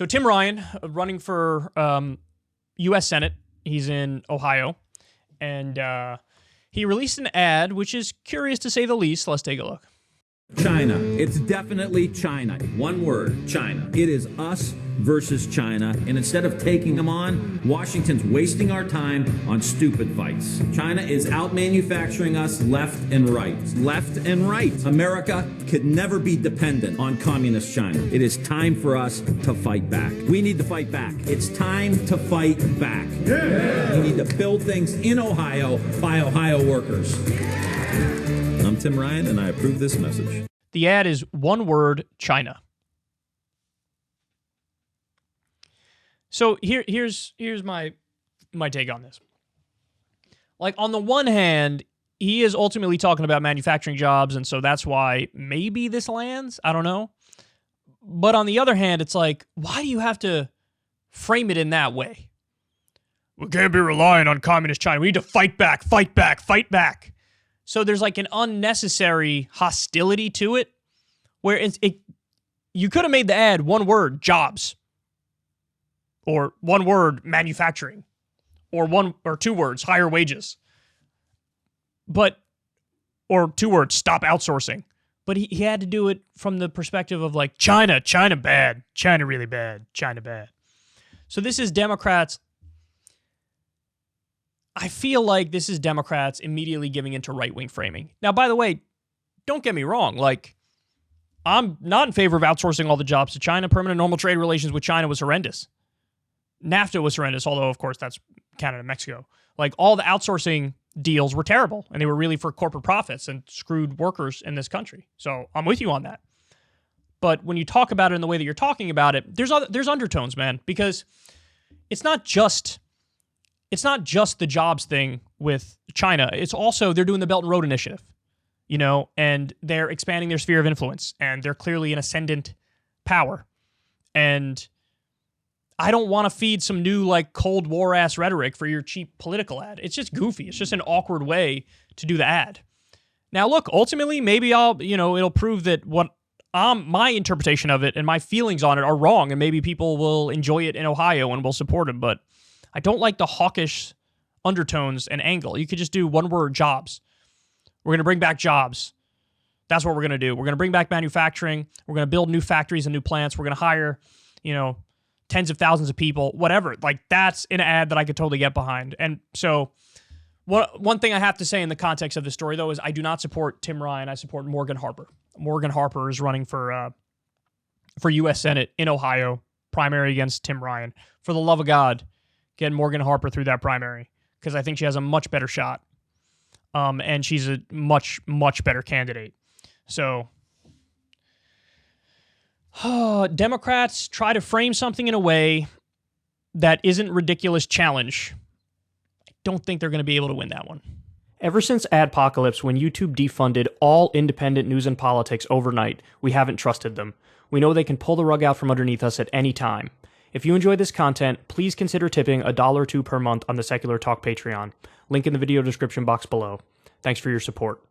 So Tim Ryan, running for U.S. Senate. He's in Ohio. And he released an ad, which is curious to say the least. Let's take a look. China. It's definitely China. One word, China. It is us versus China, and instead of taking them on, Washington's wasting our time on stupid fights. China is out-manufacturing us left and right. Left and right. America could never be dependent on communist China. It is time for us to fight back. We need to fight back. It's time to fight back. Yeah. We need to build things in Ohio by Ohio workers. I'm Tim Ryan, and I approve this message. The ad is one word, China. So here's my take on this. Like, on the one hand, he is ultimately talking about manufacturing jobs, and so that's why maybe this lands. I don't know. But on the other hand, it's like, why do you have to frame it in that way? We can't be relying on communist China. We need to fight back, fight back, fight back. So there's like an unnecessary hostility to it, where you could have made the ad one word, jobs, or one word, manufacturing, or one or two words, higher wages, or two words, stop outsourcing. But he had to do it from the perspective of like China bad, China really bad, China bad. So this is Democrats. I feel like this is Democrats immediately giving into right-wing framing. Now, by the way, don't get me wrong. Like, I'm not in favor of outsourcing all the jobs to China. Permanent normal trade relations with China was horrendous. NAFTA was horrendous, although, of course, that's Canada and Mexico. Like, all the outsourcing deals were terrible, and they were really for corporate profits and screwed workers in this country. So I'm with you on that. But when you talk about it in the way that you're talking about it, there's undertones, man, because it's not just the jobs thing with China. It's also they're doing the Belt and Road Initiative, and they're expanding their sphere of influence, and they're clearly an ascendant power. And I don't want to feed some new, like, Cold War-ass rhetoric for your cheap political ad. It's just goofy. It's just an awkward way to do the ad. Now, look, ultimately, maybe it'll prove that what my interpretation of it and my feelings on it are wrong, and maybe people will enjoy it in Ohio and will support him, but I don't like the hawkish undertones and angle. You could just do one word, jobs. We're going to bring back jobs. That's what we're going to do. We're going to bring back manufacturing. We're going to build new factories and new plants. We're going to hire, tens of thousands of people, whatever. Like, that's an ad that I could totally get behind. And so one thing I have to say in the context of the story, though, is I do not support Tim Ryan. I support Morgan Harper. Morgan Harper is running for U.S. Senate in Ohio, primary against Tim Ryan. For the love of God, get Morgan Harper through that primary, because I think she has a much better shot. And she's a much, much better candidate. So Democrats try to frame something in a way that isn't ridiculous challenge. I don't think they're going to be able to win that one. Ever since Adpocalypse, when YouTube defunded all independent news and politics overnight, we haven't trusted them. We know they can pull the rug out from underneath us at any time. If you enjoy this content, please consider tipping $1 or $2 per month on the Secular Talk Patreon. Link in the video description box below. Thanks for your support.